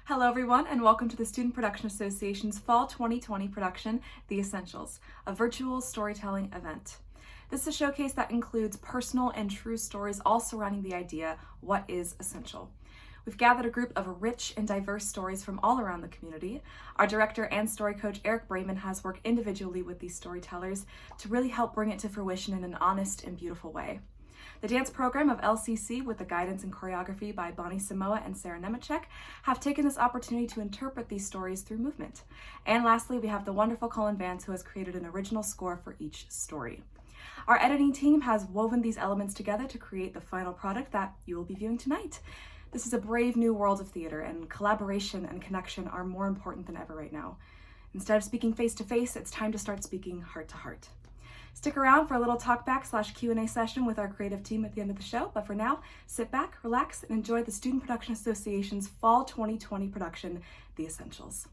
Hello everyone, and welcome to the Student Production Association's Fall 2020 production, The Essentials, a virtual storytelling event. This is a showcase that includes personal and true stories all surrounding the idea, what is essential? We've gathered a group of rich and diverse stories from all around the community. Our director and story coach, Eric Brayman, has worked individually with these storytellers to really help bring it to fruition in an honest and beautiful way. The dance program of LCC, with the guidance and choreography by Bonnie Samoa and Sarah Nemechek, have taken this opportunity to interpret these stories through movement. And lastly, we have the wonderful Colin Vance, who has created an original score for each story. Our editing team has woven these elements together to create the final product that you will be viewing tonight. This is a brave new world of theater, and collaboration and connection are more important than ever right now. Instead of speaking face to face, it's time to start speaking heart to heart. Stick around for a little talkback/Q&A session with our creative team at the end of the show, but for now, sit back, relax, and enjoy the Student Production Association's Fall 2020 production, The Essentials.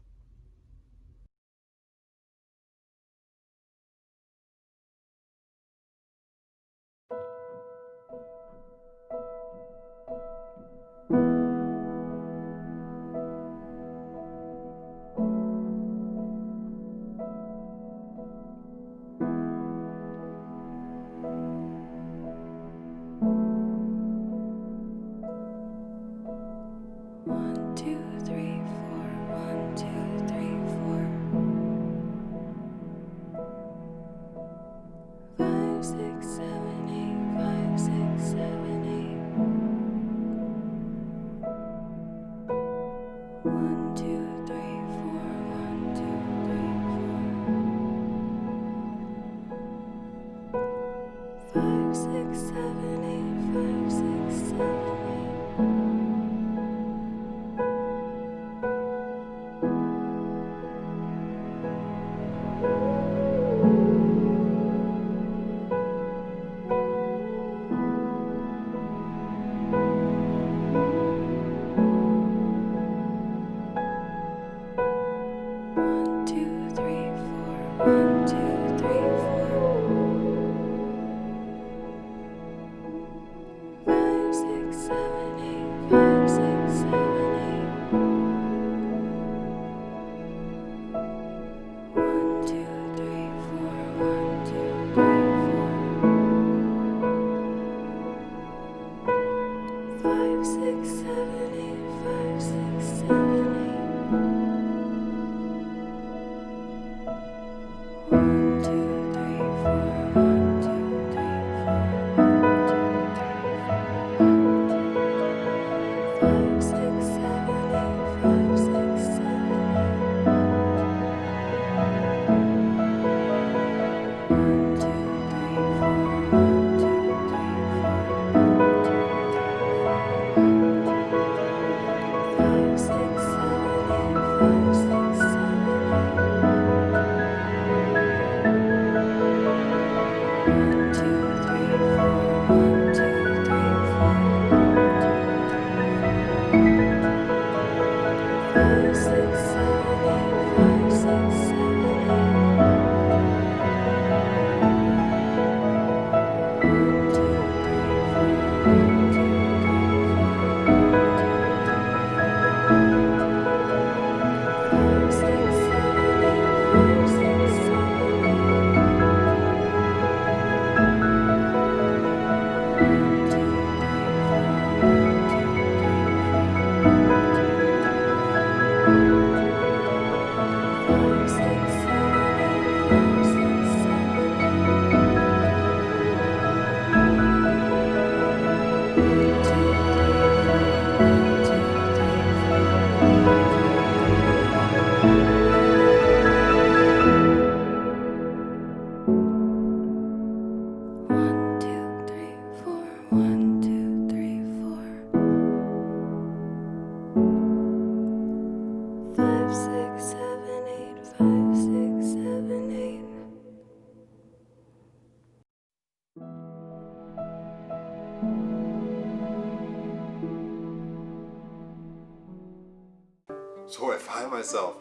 So I find myself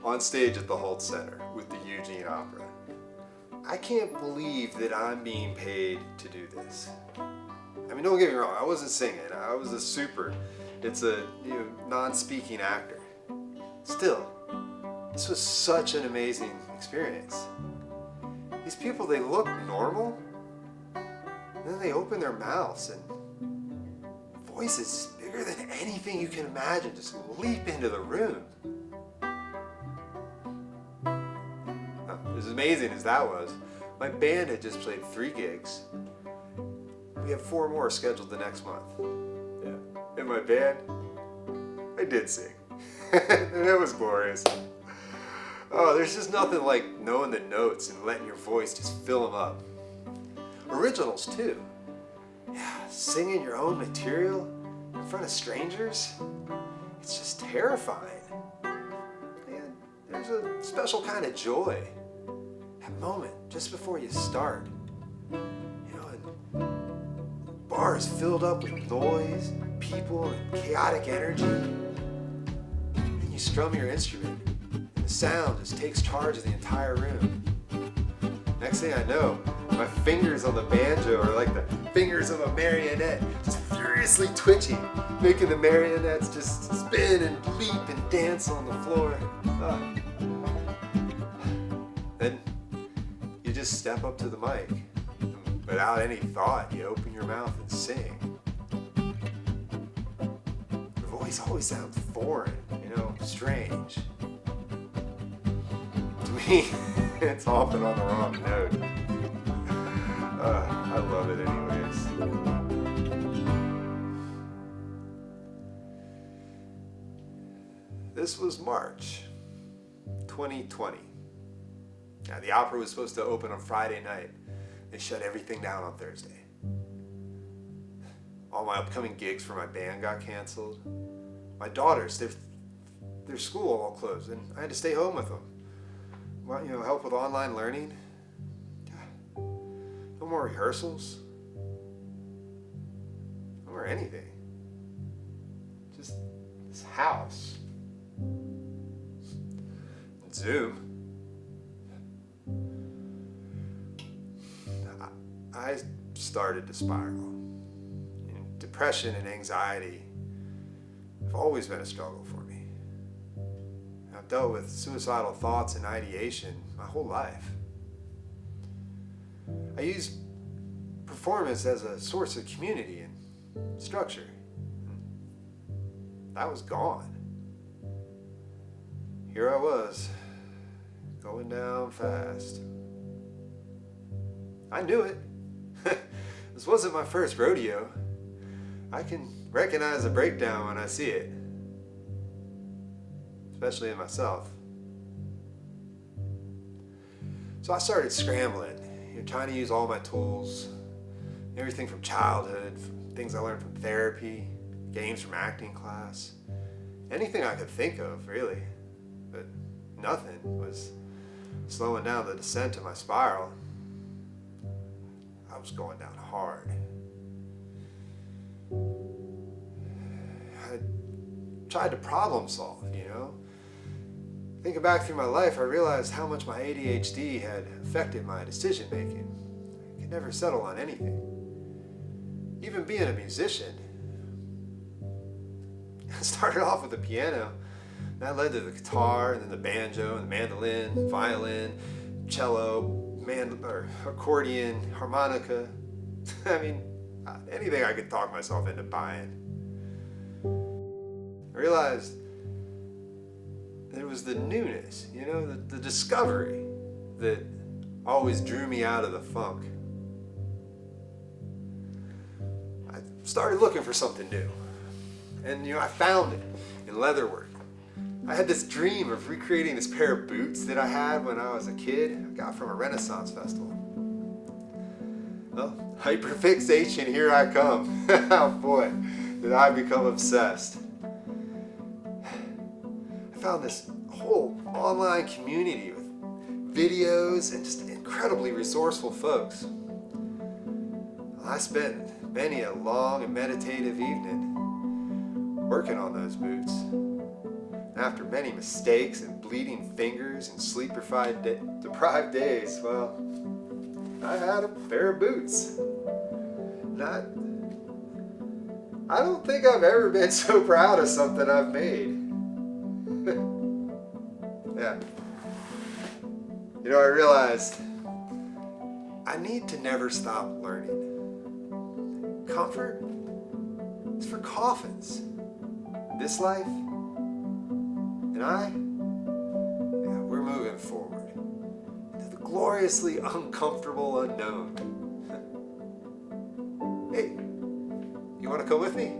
on stage at the Holt Center with the Eugene Opera. I can't believe that I'm being paid to do this. I mean, don't get me wrong, I wasn't singing. I was a super. It's a non-speaking actor. Still, this was such an amazing experience. These people, they look normal, and then they open their mouths and voices bigger than anything you can imagine just leap into the room. As amazing as that was, my band had just played 3 gigs. We have 4 more scheduled the next month. Yeah. In my band, I did sing. And it was glorious. Oh, there's just nothing like knowing the notes and letting your voice just fill them up. Originals too. Yeah, singing your own material in front of strangers, it's just terrifying. And there's a special kind of joy. That moment just before you start. You know, and bars filled up with noise, people, and chaotic energy. And you strum your instrument, and the sound just takes charge of the entire room. Next thing I know, my fingers on the banjo are like the fingers of a marionette, just furiously twitching, making the marionettes just spin and leap and dance on the floor. Then you just step up to the mic. Without any thought, you open your mouth and sing. Your voice always sounds foreign, strange. To me, it's often on the wrong note. I love it anyways. This was March 2020. Now, the opera was supposed to open on Friday night. They shut everything down on Thursday. All my upcoming gigs for my band got canceled. My daughters, their school all closed, and I had to stay home with them. Well, help with online learning. No more rehearsals. No more anything. Just this house. Zoom. I started to spiral. Depression and anxiety have always been a struggle for me. I've dealt with suicidal thoughts and ideation my whole life. I used performance as a source of community and structure. That was gone. Here I was, going down fast. I knew it. This wasn't my first rodeo. I can recognize a breakdown when I see it, especially in myself. So I started scrambling, trying to use all my tools, everything from childhood, things I learned from therapy, games from acting class, anything I could think of, really. But nothing was slowing down the descent of my spiral. I was going down hard. I tried to problem solve, Thinking back through my life, I realized how much my ADHD had affected my decision making. I could never settle on anything. Even being a musician. I started off with the piano. That led to the guitar, and then the banjo, and the mandolin, violin, cello, accordion, harmonica. Anything I could talk myself into buying. I realized that it was the newness, the discovery that always drew me out of the funk. I started looking for something new. And, I found it in leatherwork. I had this dream of recreating this pair of boots that I had when I was a kid. I got from a Renaissance festival. Well, hyperfixation, here I come. Oh boy, did I become obsessed. I found this whole online community with videos and just incredibly resourceful folks. Well, I spent many a long and meditative evening working on those boots. After many mistakes and bleeding fingers and sleep-deprived days, well, I had a pair of boots. And I don't think I've ever been so proud of something I've made. Yeah. You know, I realized I need to never stop learning. Comfort is for coffins. This life and I, yeah, we're moving forward into the gloriously uncomfortable unknown. Hey, you want to come with me?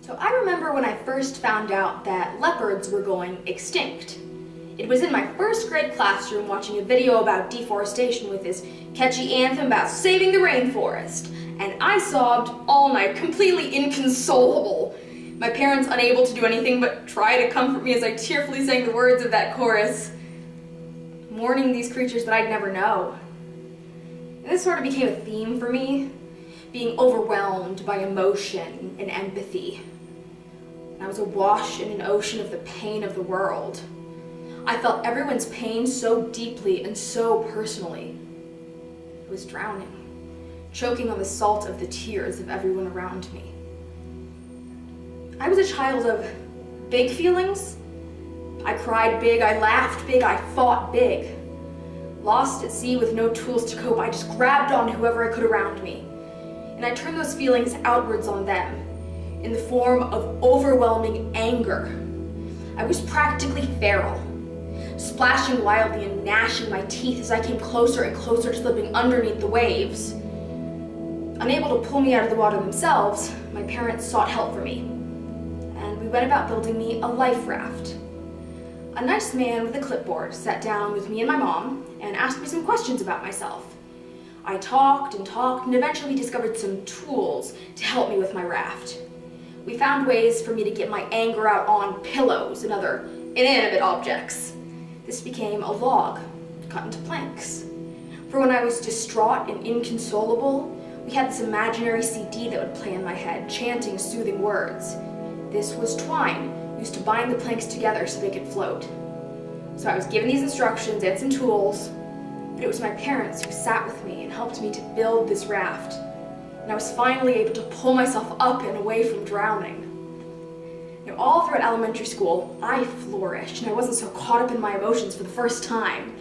So I remember when I first found out that leopards were going extinct. It was in my first grade classroom watching a video about deforestation with this catchy anthem about saving the rainforest, and I sobbed all night, completely inconsolable. My parents unable to do anything but try to comfort me as I tearfully sang the words of that chorus, mourning these creatures that I'd never know. And this sort of became a theme for me, being overwhelmed by emotion and empathy. I was awash in an ocean of the pain of the world. I felt everyone's pain so deeply and so personally. I was drowning, choking on the salt of the tears of everyone around me. I was a child of big feelings. I cried big, I laughed big, I fought big. Lost at sea with no tools to cope, I just grabbed on whoever I could around me. And I turned those feelings outwards on them in the form of overwhelming anger. I was practically feral, splashing wildly and gnashing my teeth as I came closer and closer to slipping underneath the waves. Unable to pull me out of the water themselves, my parents sought help for me, and we went about building me a life raft. A nice man with a clipboard sat down with me and my mom and asked me some questions about myself. I talked and eventually discovered some tools to help me with my raft. We found ways for me to get my anger out on pillows and other inanimate objects. This became a log cut into planks. For when I was distraught and inconsolable, we had this imaginary CD that would play in my head, chanting soothing words. This was twine, used to bind the planks together so they could float. So I was given these instructions and some tools, but it was my parents who sat with me and helped me to build this raft. And I was finally able to pull myself up and away from drowning. Now, all throughout elementary school, I flourished, and I wasn't so caught up in my emotions for the first time.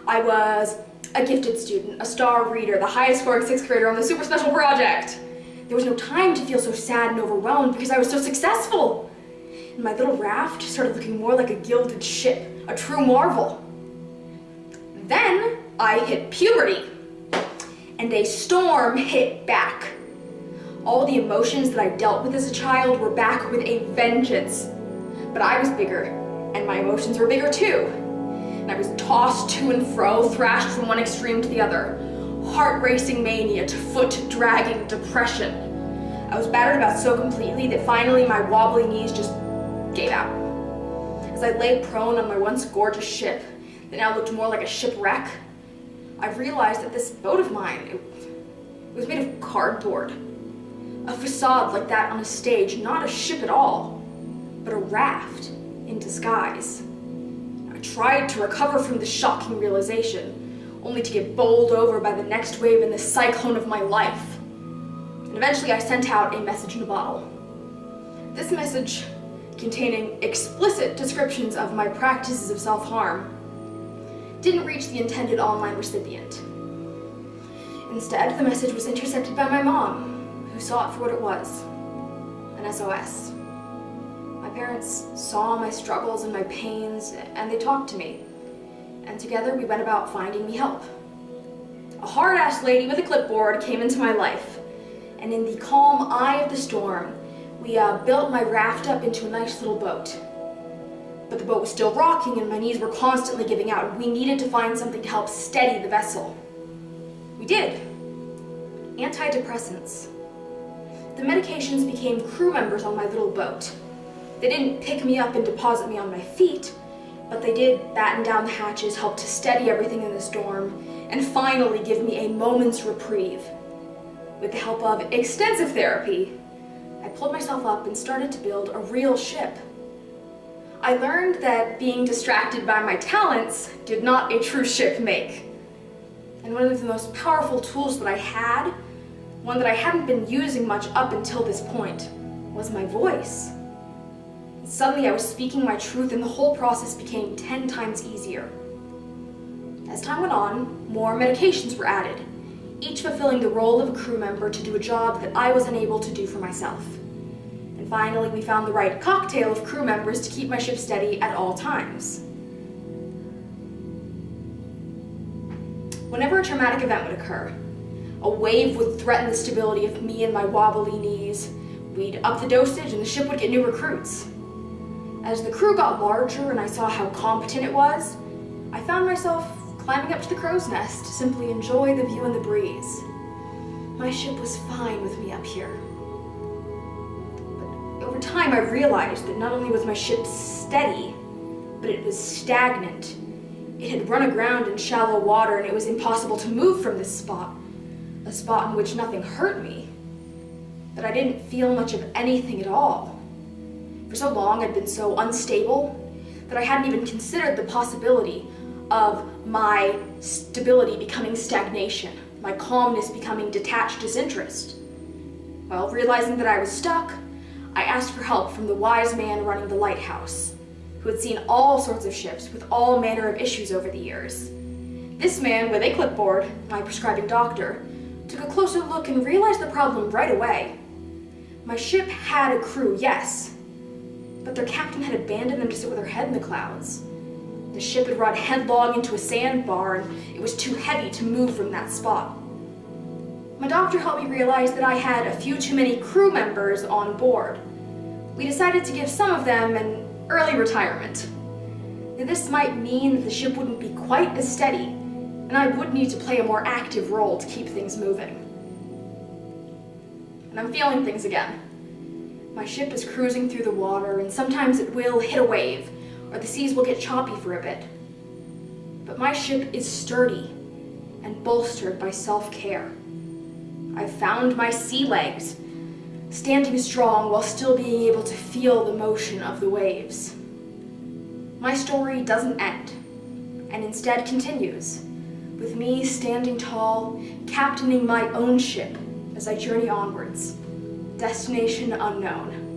I was a gifted student, a star reader, the highest scoring 6th grader on the super special project. There was no time to feel so sad and overwhelmed because I was so successful. And my little raft started looking more like a gilded ship, a true marvel. Then I hit puberty, and a storm hit back. All the emotions that I dealt with as a child were back with a vengeance. But I was bigger, and my emotions were bigger too. And I was tossed to and fro, thrashed from one extreme to the other. Heart-racing mania to foot-dragging depression. I was battered about so completely that finally my wobbly knees just gave out. As I lay prone on my once gorgeous ship that now looked more like a shipwreck, I realized that this boat of mine, it was made of cardboard. A facade like that on a stage, not a ship at all, but a raft in disguise. I tried to recover from the shocking realization, only to get bowled over by the next wave in the cyclone of my life. And eventually I sent out a message in a bottle. This message, containing explicit descriptions of my practices of self-harm, didn't reach the intended online recipient. Instead, the message was intercepted by my mom, who saw it for what it was, an SOS. My parents saw my struggles and my pains, and they talked to me. And together we went about finding me help. A hard-ass lady with a clipboard came into my life, and in the calm eye of the storm, we built my raft up into a nice little boat. But the boat was still rocking and my knees were constantly giving out. We needed to find something to help steady the vessel. We did. Antidepressants. The medications became crew members on my little boat. They didn't pick me up and deposit me on my feet. But they did batten down the hatches, help to steady everything in the storm, and finally give me a moment's reprieve. With the help of extensive therapy, I pulled myself up and started to build a real ship. I learned that being distracted by my talents did not a true ship make. And one of the most powerful tools that I had, one that I hadn't been using much up until this point, was my voice. Suddenly I was speaking my truth and the whole process became 10 times easier. As time went on, more medications were added, each fulfilling the role of a crew member to do a job that I was unable to do for myself. And finally, we found the right cocktail of crew members to keep my ship steady at all times. Whenever a traumatic event would occur, a wave would threaten the stability of me and my wobbly knees. We'd up the dosage and the ship would get new recruits. As the crew got larger and I saw how competent it was, I found myself climbing up to the crow's nest to simply enjoy the view and the breeze. My ship was fine with me up here. But over time I realized that not only was my ship steady, but it was stagnant. It had run aground in shallow water and it was impossible to move from this spot, a spot in which nothing hurt me. But I didn't feel much of anything at all. For so long I'd been so unstable that I hadn't even considered the possibility of my stability becoming stagnation, my calmness becoming detached disinterest. Well, realizing that I was stuck, I asked for help from the wise man running the lighthouse, who had seen all sorts of ships with all manner of issues over the years. This man with a clipboard, my prescribing doctor, took a closer look and realized the problem right away. My ship had a crew, yes, but their captain had abandoned them to sit with their head in the clouds. The ship had run headlong into a sandbar and it was too heavy to move from that spot. My doctor helped me realize that I had a few too many crew members on board. We decided to give some of them an early retirement. Now, this might mean that the ship wouldn't be quite as steady, and I would need to play a more active role to keep things moving. And I'm feeling things again. My ship is cruising through the water, and sometimes it will hit a wave, or the seas will get choppy for a bit. But my ship is sturdy and bolstered by self-care. I've found my sea legs, standing strong while still being able to feel the motion of the waves. My story doesn't end, and instead continues, with me standing tall, captaining my own ship as I journey onwards, destination unknown.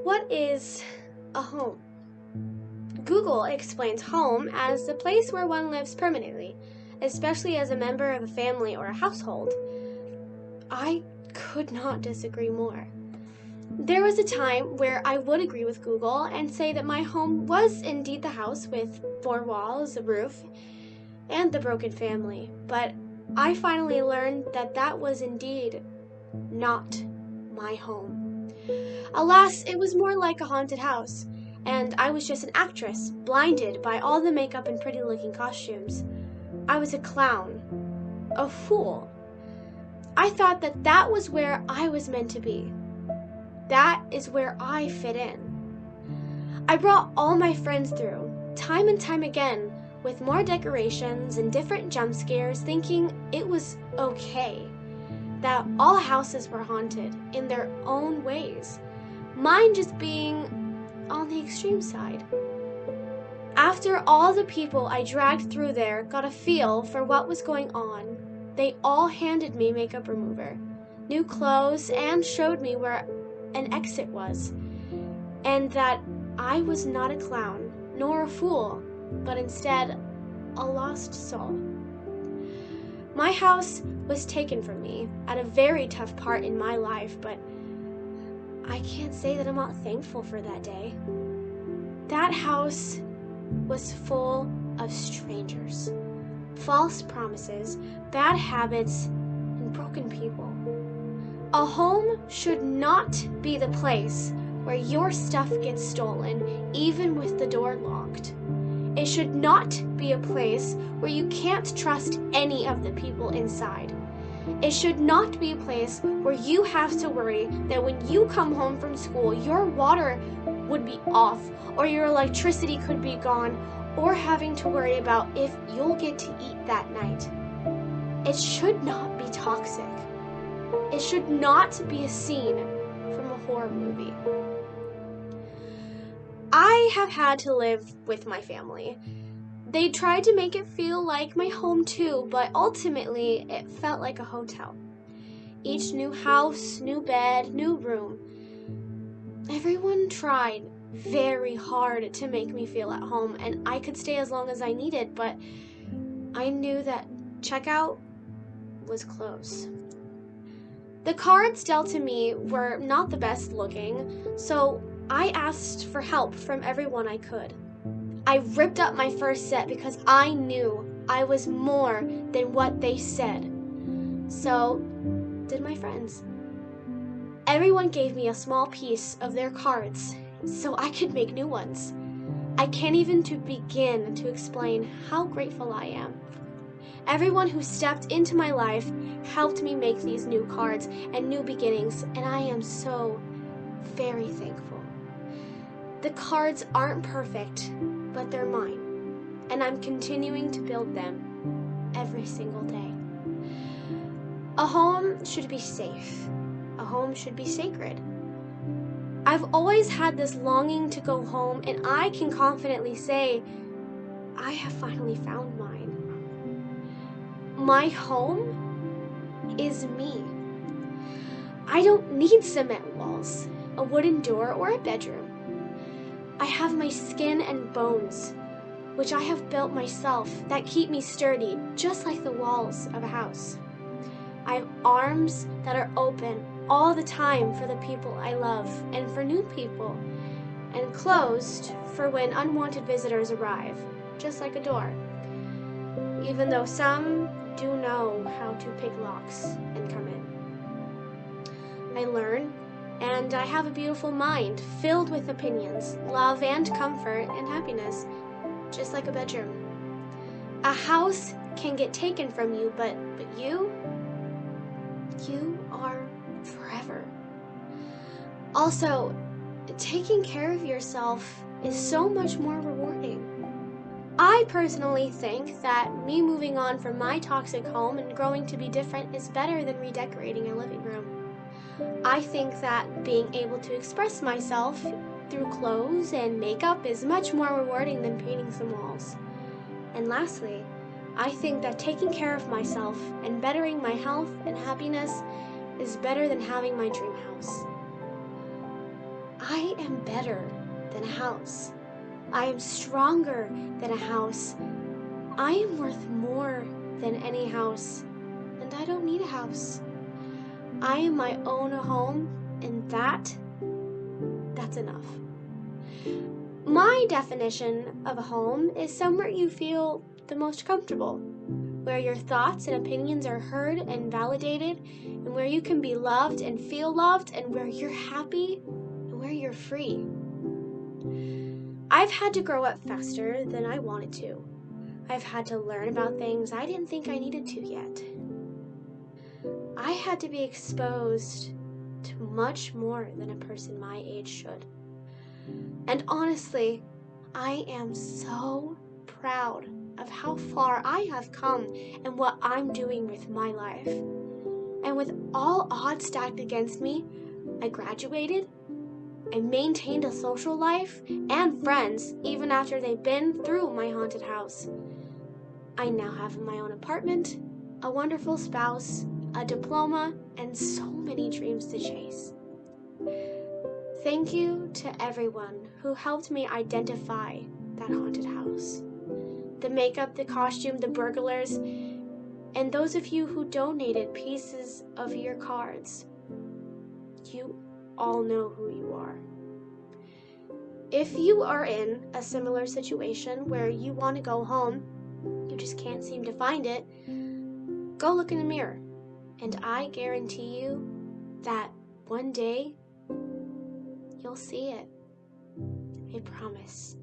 What is a home? Google explains home as the place where one lives permanently, especially as a member of a family or a household. I could not disagree more. There was a time where I would agree with Google and say that my home was indeed the house with 4 walls, a roof, and the broken family, but I finally learned that that was indeed not my home. Alas, it was more like a haunted house, and I was just an actress, blinded by all the makeup and pretty-looking costumes. I was a clown, a fool. I thought that that was where I was meant to be. That is where I fit in. I brought all my friends through, time and time again, with more decorations and different jump scares, thinking it was okay, that all houses were haunted in their own ways. Mine just being on the extreme side. After all the people I dragged through there got a feel for what was going on, they all handed me makeup remover, new clothes, and showed me where an exit was, and that I was not a clown, nor a fool, but instead a lost soul. My house was taken from me at a very tough part in my life, but I can't say that I'm not thankful for that day. That house was full of strangers, false promises, bad habits, and broken people. A home should not be the place where your stuff gets stolen, even with the door locked. It should not be a place where you can't trust any of the people inside. It should not be a place where you have to worry that when you come home from school, your water would be off, or your electricity could be gone, or having to worry about if you'll get to eat that night. It should not be toxic. It should not be a scene from a horror movie. I have had to live with my family. They tried to make it feel like my home too, but ultimately it felt like a hotel. Each new house, new bed, new room. Everyone tried very hard to make me feel at home, and I could stay as long as I needed, but I knew that checkout was closed. The cards dealt to me were not the best looking, so I asked for help from everyone I could. I ripped up my first set because I knew I was more than what they said. So did my friends. Everyone gave me a small piece of their cards so I could make new ones. I can't even begin to explain how grateful I am. Everyone who stepped into my life helped me make these new cards and new beginnings, and I am so very thankful. The cards aren't perfect, but they're mine, and I'm continuing to build them every single day. A home should be safe. A home should be sacred. I've always had this longing to go home, and I can confidently say, I have finally found mine. My home is me. I don't need cement walls, a wooden door, or a bedroom. I have my skin and bones, which I have built myself, that keep me sturdy, just like the walls of a house. I have arms that are open all the time for the people I love and for new people, and closed for when unwanted visitors arrive, just like a door. Even though some do know how to pick locks and come in. I learn, and I have a beautiful mind filled with opinions, love and comfort and happiness, just like a bedroom. A house can get taken from you, but you are forever. Also, taking care of yourself is so much more rewarding. I personally think that me moving on from my toxic home and growing to be different is better than redecorating a living room. I think that being able to express myself through clothes and makeup is much more rewarding than painting some walls. And lastly, I think that taking care of myself and bettering my health and happiness is better than having my dream house. I am better than a house. I am stronger than a house. I am worth more than any house, and I don't need a house. I am my own home, and that's enough. My definition of a home is somewhere you feel the most comfortable, where your thoughts and opinions are heard and validated, and where you can be loved and feel loved, and where you're happy and where you're free. I've had to grow up faster than I wanted to. I've had to learn about things I didn't think I needed to yet. I had to be exposed to much more than a person my age should. And honestly, I am so proud of how far I have come and what I'm doing with my life. And with all odds stacked against me, I graduated, I maintained a social life and friends even after they've been through my haunted house. I now have my own apartment, a wonderful spouse, a diploma, and so many dreams to chase. Thank you to everyone who helped me identify that haunted house. The makeup, the costume, the burglars, and those of you who donated pieces of your cards. You all know who you are. If you are in a similar situation where you want to go home, you just can't seem to find it, go look in the mirror. And I guarantee you that one day you'll see it. I promise.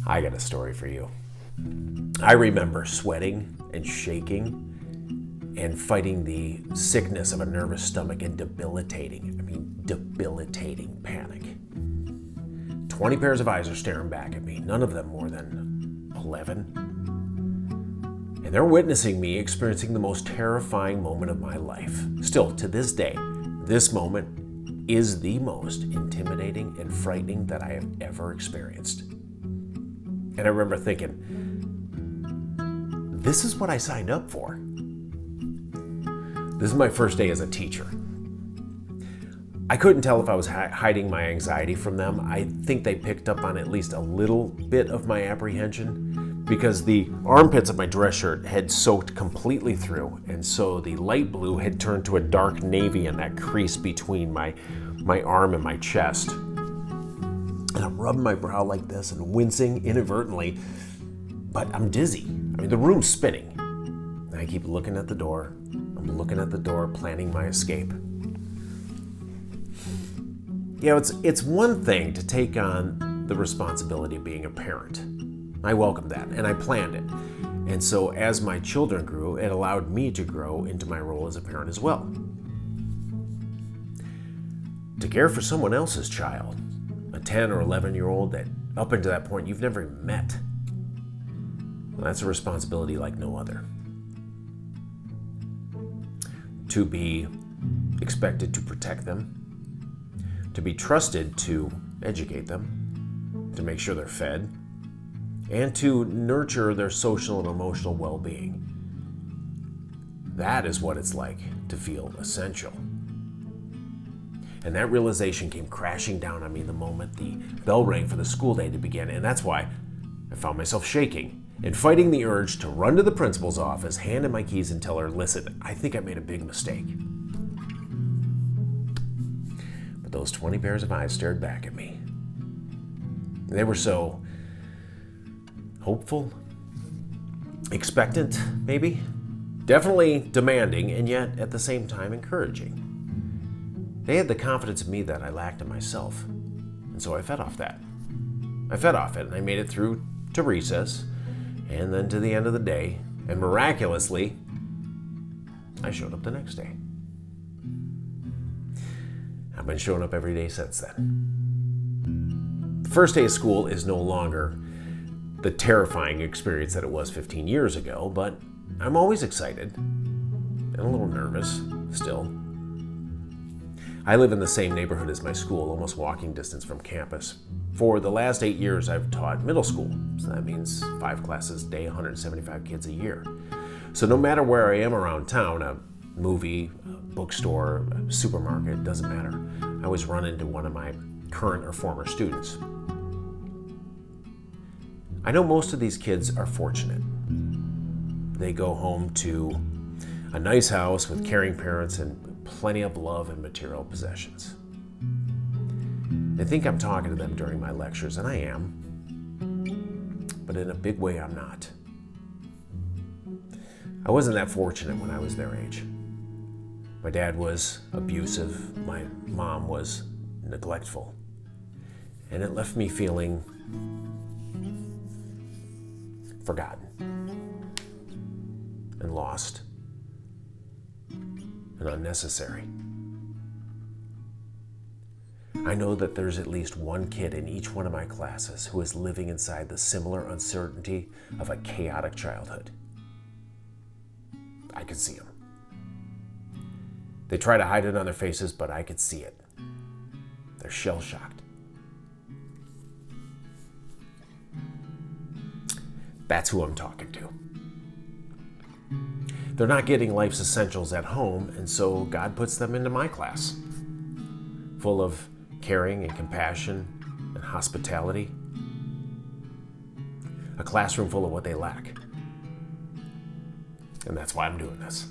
I got a story for you. I remember sweating and shaking and fighting the sickness of a nervous stomach and debilitating panic. 20 pairs of eyes are staring back at me, none of them more than 11. And they're witnessing me experiencing the most terrifying moment of my life. Still, to this day, this moment is the most intimidating and frightening that I have ever experienced. And I remember thinking, this is what I signed up for. This is my first day as a teacher. I couldn't tell if I was hiding my anxiety from them. I think they picked up on at least a little bit of my apprehension because the armpits of my dress shirt had soaked completely through, and so the light blue had turned to a dark navy in that crease between my arm and my chest. And I'm rubbing my brow like this and wincing inadvertently, but I'm dizzy. I mean, the room's spinning. And I keep looking at the door. I'm looking at the door, planning my escape. You know, it's one thing to take on the responsibility of being a parent. I welcomed that, and I planned it. And so as my children grew, it allowed me to grow into my role as a parent as well. To care for someone else's child, a 10 or 11-year-old that up until that point you've never met, well, that's a responsibility like no other. To be expected to protect them, to be trusted to educate them, to make sure they're fed, and to nurture their social and emotional well-being. That is what it's like to feel essential. And that realization came crashing down on me the moment the bell rang for the school day to begin, and that's why I found myself shaking and fighting the urge to run to the principal's office, hand in my keys, and tell her, listen, I think I made a big mistake. But those 20 pairs of eyes stared back at me. They were so hopeful, expectant, maybe, definitely demanding, and yet at the same time encouraging. They had the confidence in me that I lacked in myself, and so I fed off that. I fed off it, and I made it through to recess, and then to the end of the day, and miraculously, I showed up the next day. I've been showing up every day since then. The first day of school is no longer the terrifying experience that it was 15 years ago, but I'm always excited and a little nervous still. I live in the same neighborhood as my school, almost walking distance from campus. For the last 8 years, I've taught middle school, so that means 5 classes a day, 175 kids a year. So no matter where I am around town, a movie, a bookstore, a supermarket, doesn't matter, I always run into one of my current or former students. I know most of these kids are fortunate. They go home to a nice house with caring parents and plenty of love and material possessions. They think I'm talking to them during my lectures, and I am, but in a big way I'm not. I wasn't that fortunate when I was their age. My dad was abusive, my mom was neglectful, and it left me feeling forgotten and lost and unnecessary. I know that there's at least one kid in each one of my classes who is living inside the similar uncertainty of a chaotic childhood. I could see them. They try to hide it on their faces, but I could see it. They're shell-shocked. That's who I'm talking to. They're not getting life's essentials at home, and so God puts them into my class, full of caring and compassion and hospitality. A classroom full of what they lack. And that's why I'm doing this.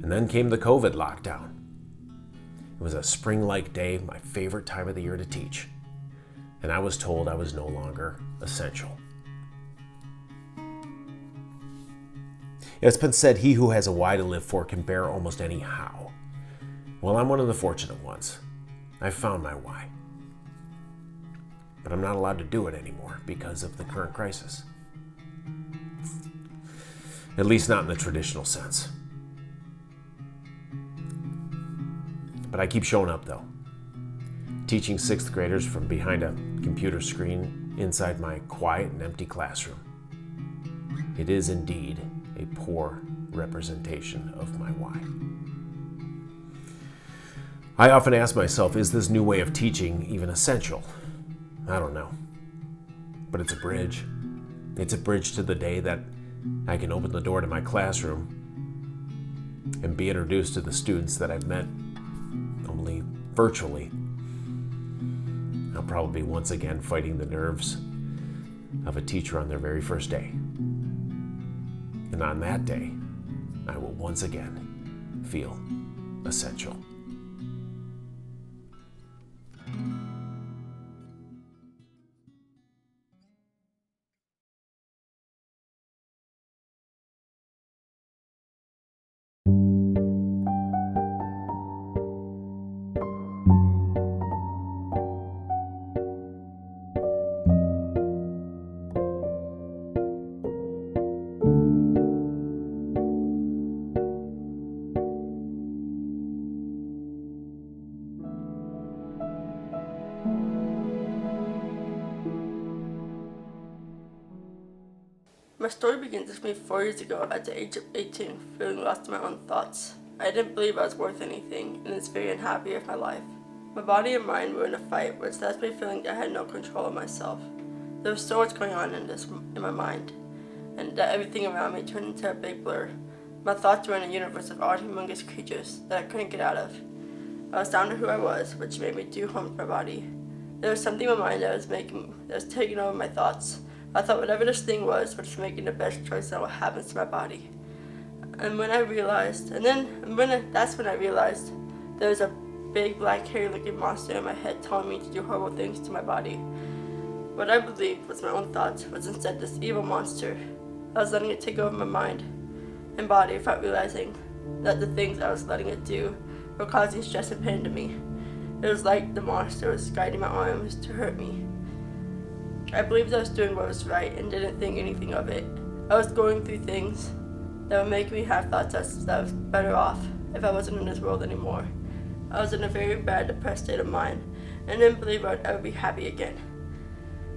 And then came the COVID lockdown. It was a spring-like day, my favorite time of the year to teach. And I was told I was no longer essential. It's been said, he who has a why to live for can bear almost any how. Well, I'm one of the fortunate ones. I've found my why. But I'm not allowed to do it anymore because of the current crisis. At least not in the traditional sense. But I keep showing up though. Teaching 6th graders from behind a computer screen inside my quiet and empty classroom. It is indeed a poor representation of my why. I often ask myself, is this new way of teaching even essential? I don't know. But it's a bridge. It's a bridge to the day that I can open the door to my classroom and be introduced to the students that I've met only virtually. I'll probably be once again fighting the nerves of a teacher on their very first day. And on that day, I will once again feel essential. My story begins with me 4 years ago at the age of 18, feeling lost in my own thoughts. I didn't believe I was worth anything, and was very unhappy with my life. My body and mind were in a fight, which left me feeling I had no control of myself. There was so much going on in my mind, and that everything around me turned into a big blur. My thoughts were in a universe of odd, humongous creatures that I couldn't get out of. I was down to who I was, which made me do harm to my body. There was something in my mind that was taking over my thoughts. I thought whatever this thing was making the best choice on what happens to my body. And when I realized, that's when I realized there was a big black hairy looking monster in my head telling me to do horrible things to my body. What I believed was my own thoughts was instead this evil monster. I was letting it take over my mind and body without realizing that the things I was letting it do were causing stress and pain to me. It was like the monster was guiding my arms to hurt me. I believed I was doing what was right and didn't think anything of it. I was going through things that would make me have thoughts that I was better off if I wasn't in this world anymore. I was in a very bad, depressed state of mind and didn't believe I would ever be happy again.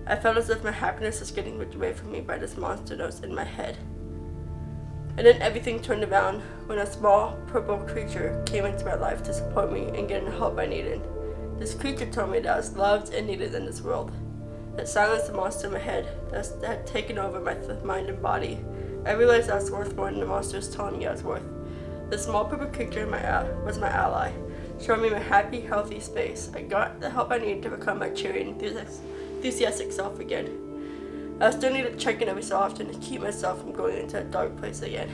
I felt as if my happiness was getting ripped away from me by this monster that was in my head. And then everything turned around when a small purple creature came into my life to support me and get the help I needed. This creature told me that I was loved and needed in this world. It silenced the monster in my head that had taken over my mind and body. I realized I was worth more than the monster was telling me I was worth. The small purple creature was my ally, showing me my happy, healthy space. I got the help I needed to become my cheery and enthusiastic self again. I still need to check in every so often to keep myself from going into a dark place again.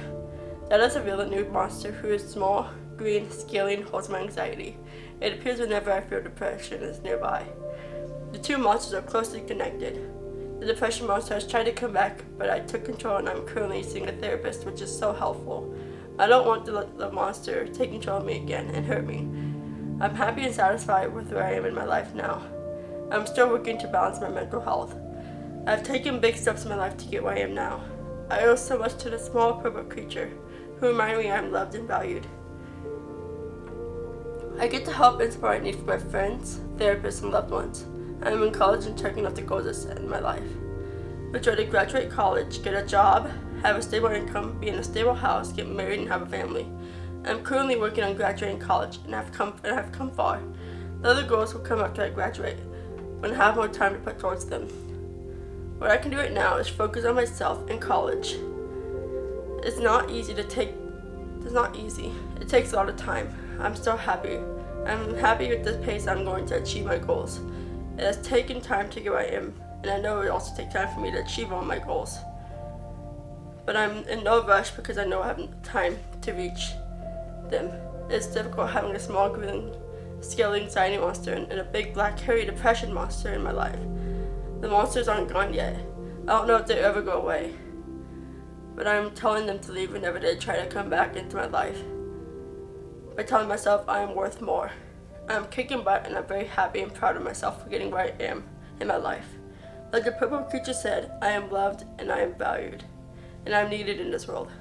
That is a real new monster who is small, green, scaly, and holds my anxiety. It appears whenever I feel depression is nearby. The two monsters are closely connected. The depression monster has tried to come back, but I took control and I'm currently seeing a therapist, which is so helpful. I don't want to let the monster take control of me again and hurt me. I'm happy and satisfied with where I am in my life now. I'm still working to balance my mental health. I've taken big steps in my life to get where I am now. I owe so much to the small purple creature who remind me I'm loved and valued. I get the help and support I need from my friends, therapists, and loved ones. I am in college and checking off the goals I set in my life. I try to graduate college, get a job, have a stable income, be in a stable house, get married, and have a family. I'm currently working on graduating college and have come far. The other goals will come after I graduate, when I have more time to put towards them. What I can do right now is focus on myself in college. It's not easy. It takes a lot of time. I'm still happy. I'm happy with the pace I'm going to achieve my goals. It has taken time to get where I am, and I know it will also take time for me to achieve all my goals. But I'm in no rush because I know I have time to reach them. It's difficult having a small green scaly anxiety monster and a big black hairy depression monster in my life. The monsters aren't gone yet. I don't know if they ever go away. But I'm telling them to leave whenever they try to come back into my life. By telling myself I am worth more. I'm kicking butt and I'm very happy and proud of myself for getting where I am in my life. Like the purple creature said, I am loved and I am valued. And I'm needed in this world.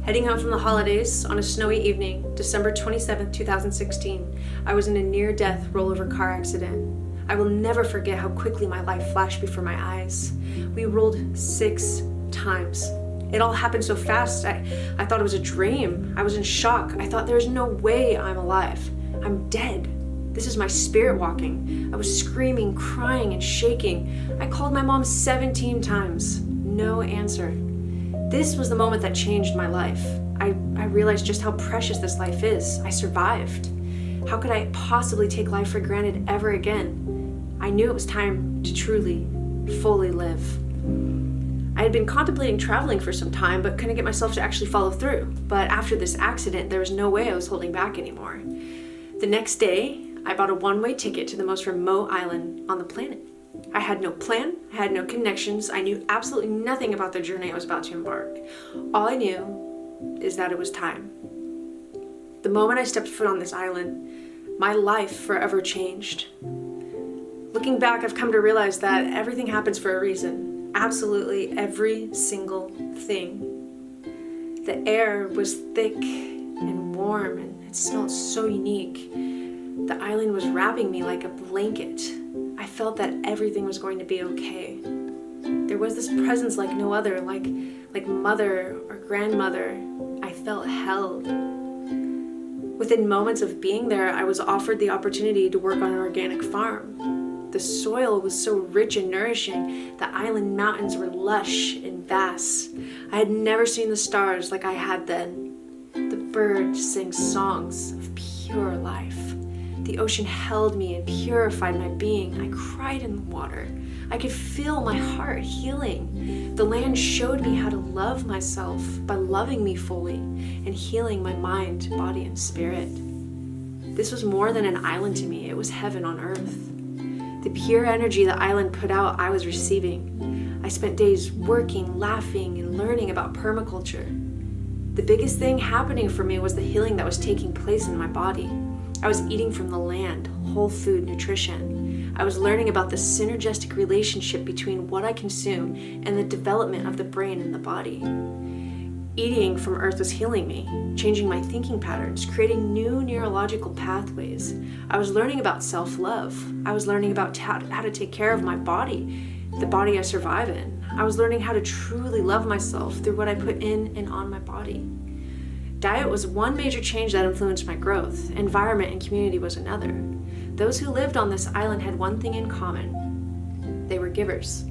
Heading home from the holidays on a snowy evening, December 27, 2016, I was in a near-death rollover car accident. I will never forget how quickly my life flashed before my eyes. We rolled 6 times. It all happened so fast, I thought it was a dream. I was in shock. I thought there's no way I'm alive. I'm dead. This is my spirit walking. I was screaming, crying, and shaking. I called my mom 17 times. No answer. This was the moment that changed my life. I realized just how precious this life is. I survived. How could I possibly take life for granted ever again? I knew it was time to truly, fully live. I had been contemplating traveling for some time, but couldn't get myself to actually follow through. But after this accident, there was no way I was holding back anymore. The next day, I bought a one-way ticket to the most remote island on the planet. I had no plan, I had no connections, I knew absolutely nothing about the journey I was about to embark. All I knew is that it was time. The moment I stepped foot on this island, my life forever changed. Looking back, I've come to realize that everything happens for a reason. Absolutely every single thing. The air was thick and warm and it smelled so unique. The island was wrapping me like a blanket. I felt that everything was going to be okay. There was this presence like no other, like mother or grandmother. I felt held. Within moments of being there, I was offered the opportunity to work on an organic farm. The soil was so rich and nourishing. The island mountains were lush and vast. I had never seen the stars like I had then. The birds sang songs of pure life. The ocean held me and purified my being. I cried in the water. I could feel my heart healing. The land showed me how to love myself by loving me fully and healing my mind, body, and spirit. This was more than an island to me. It was heaven on earth. The pure energy the island put out, I was receiving. I spent days working, laughing, and learning about permaculture. The biggest thing happening for me was the healing that was taking place in my body. I was eating from the land, whole food nutrition. I was learning about the synergistic relationship between what I consume and the development of the brain and the body. Eating from earth was healing me, changing my thinking patterns, creating new neurological pathways. I was learning about self-love. I was learning about how to take care of my body, the body I survive in. I was learning how to truly love myself through what I put in and on my body. Diet was one major change that influenced my growth. Environment and community was another. Those who lived on this island had one thing in common. They were givers.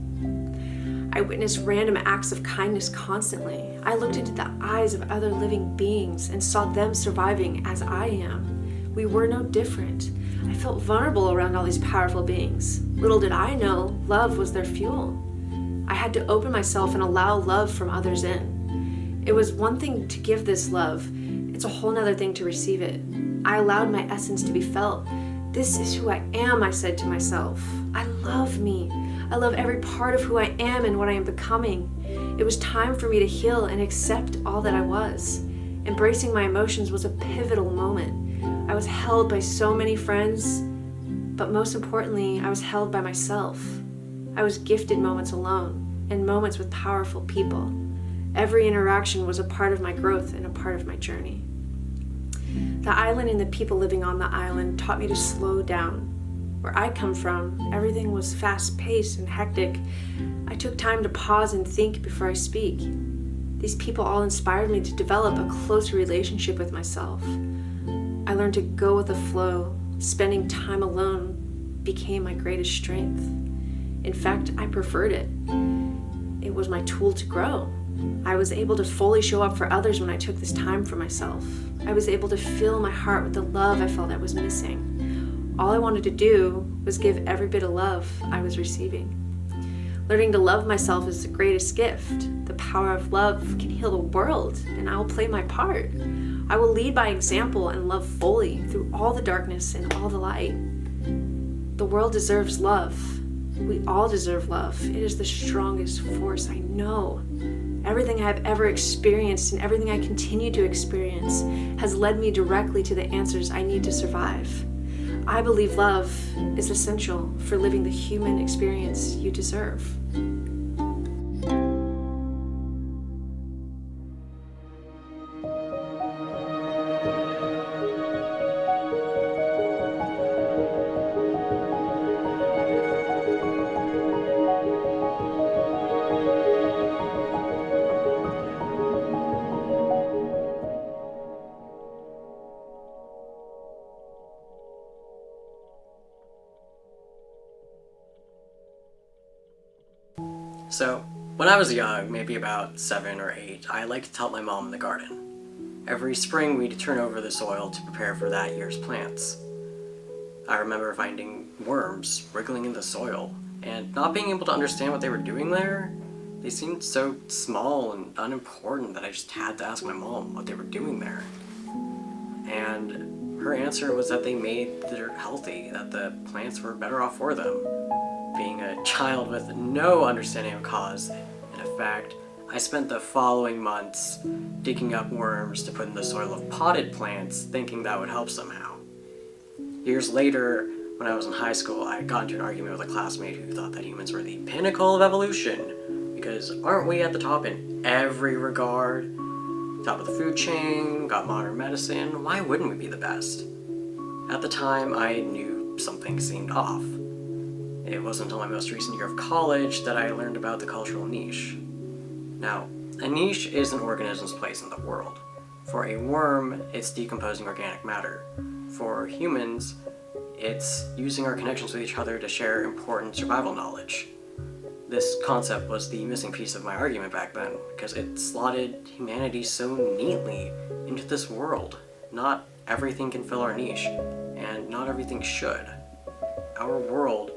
I witnessed random acts of kindness constantly. I looked into the eyes of other living beings and saw them surviving as I am, We were no different. I felt vulnerable around all these powerful beings. Little did I know, love was their fuel. I had to open myself and allow love from others in. It was one thing to give this love. It's a whole nother thing to receive it. I allowed my essence to be felt. This is who I am, I said to myself. I love me. I love every part of who I am and what I am becoming. It was time for me to heal and accept all that I was. Embracing my emotions was a pivotal moment. I was held by so many friends, but most importantly, I was held by myself. I was gifted moments alone and moments with powerful people. Every interaction was a part of my growth and a part of my journey. The island and the people living on the island taught me to slow down. Where I come from, everything was fast-paced and hectic. I took time to pause and think before I speak. These people all inspired me to develop a closer relationship with myself. I learned to go with the flow. Spending time alone became my greatest strength. In fact, I preferred it. It was my tool to grow. I was able to fully show up for others when I took this time for myself. I was able to fill my heart with the love I felt I was missing. All I wanted to do was give every bit of love I was receiving. Learning to love myself is the greatest gift. The power of love can heal the world, and I will play my part. I will lead by example and love fully through all the darkness and all the light. The world deserves love. We all deserve love. It is the strongest force I know. Everything I have ever experienced and everything I continue to experience has led me directly to the answers I need to survive. I believe love is essential for living the human experience you deserve. So, when I was young, maybe about 7 or 8, I liked to help my mom in the garden. Every spring, we'd turn over the soil to prepare for that year's plants. I remember finding worms wriggling in the soil, and not being able to understand what they were doing there. They seemed so small and unimportant that I just had to ask my mom what they were doing there. And her answer was that they made the dirt healthy, that the plants were better off for them. Being a child with no understanding of cause and effect, I spent the following months digging up worms to put in the soil of potted plants, thinking that would help somehow. Years later, when I was in high school, I got into an argument with a classmate who thought that humans were the pinnacle of evolution, because aren't we at the top in every regard? Top of the food chain, got modern medicine, why wouldn't we be the best? At the time, I knew something seemed off. It wasn't until my most recent year of college that I learned about the cultural niche. Now, a niche is an organism's place in the world. For a worm, it's decomposing organic matter. For humans, it's using our connections with each other to share important survival knowledge. This concept was the missing piece of my argument back then, because it slotted humanity so neatly into this world. Not everything can fill our niche, and not everything should. Our world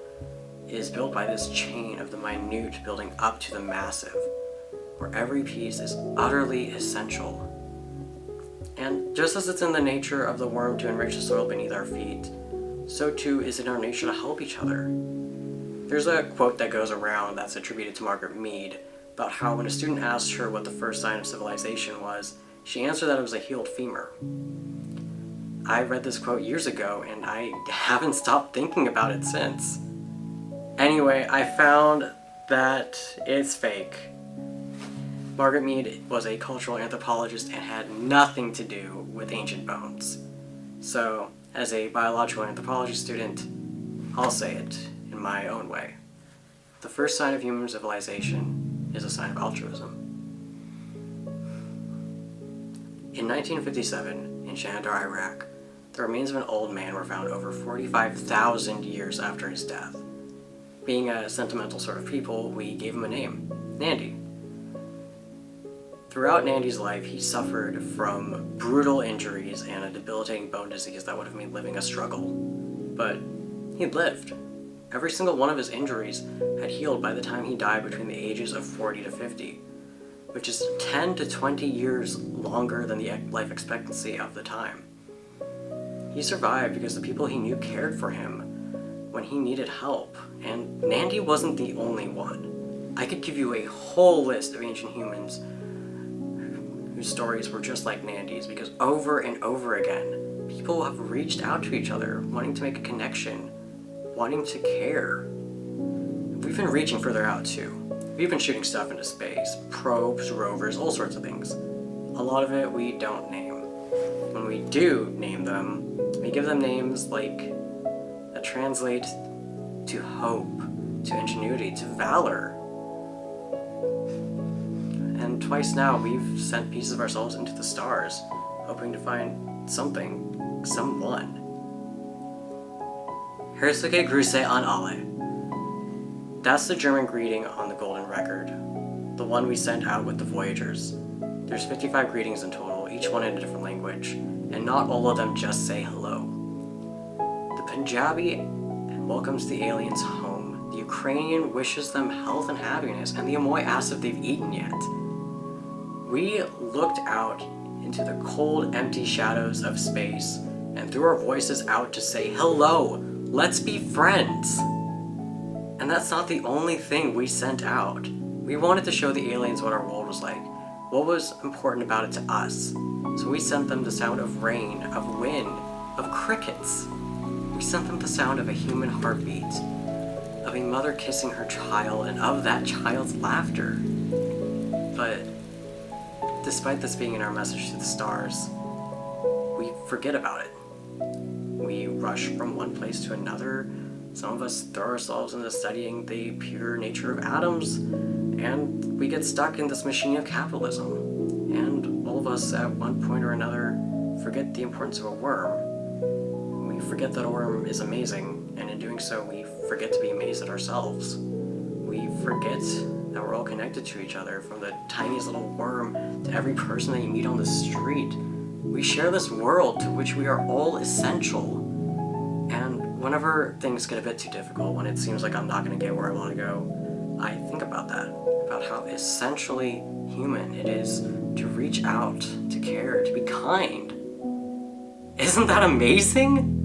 is built by this chain of the minute building up to the massive, where every piece is utterly essential. And just as it's in the nature of the worm to enrich the soil beneath our feet, so too is it in our nature to help each other. There's a quote that goes around that's attributed to Margaret Mead about how when a student asked her what the first sign of civilization was, she answered that it was a healed femur. I read this quote years ago and I haven't stopped thinking about it since. Anyway, I found that it's fake. Margaret Mead was a cultural anthropologist and had nothing to do with ancient bones. So, as a biological anthropology student, I'll say it in my own way. The first sign of human civilization is a sign of altruism. In 1957, in Shandar, Iraq, the remains of an old man were found over 45,000 years after his death. Being a sentimental sort of people, we gave him a name, Nandi. Throughout Nandy's life, he suffered from brutal injuries and a debilitating bone disease that would have made living a struggle. But he lived. Every single one of his injuries had healed by the time he died between the ages of 40 to 50, which is 10 to 20 years longer than the life expectancy of the time. He survived because the people he knew cared for him when he needed help, and Nandy wasn't the only one. I could give you a whole list of ancient humans whose stories were just like Nandy's, because over and over again, people have reached out to each other, wanting to make a connection, wanting to care. We've been reaching further out too. We've been shooting stuff into space, probes, rovers, all sorts of things. A lot of it we don't name. When we do name them, we give them names like that translate to hope, to ingenuity, to valor. And twice now we've sent pieces of ourselves into the stars, hoping to find something, someone. Herzliche Grüße an alle. That's the German greeting on the golden record, the one we sent out with the Voyagers. There's 55 greetings in total, each one in a different language, and not all of them just say hello. The Punjabi welcomes the aliens home, the Ukrainian wishes them health and happiness, and the Amoy asks if they've eaten yet. We looked out into the cold, empty shadows of space and threw our voices out to say, hello, let's be friends. And that's not the only thing we sent out. We wanted to show the aliens what our world was like, what was important about it to us. So we sent them the sound of rain, of wind, of crickets. We sent them the sound of a human heartbeat, of a mother kissing her child, and of that child's laughter. But despite this being in our message to the stars, we forget about it. We rush from one place to another. Some of us throw ourselves into studying the pure nature of atoms, and we get stuck in this machine of capitalism. And all of us at one point or another forget the importance of a worm. We forget that a worm is amazing, and in doing so we forget to be amazed at ourselves. We forget that we're all connected to each other, from the tiniest little worm to every person that you meet on the street. We share this world to which we are all essential. And whenever things get a bit too difficult, when it seems like I'm not going to get where I want to go, I think about that, about how essentially human it is to reach out, to care, to be kind. Isn't that amazing?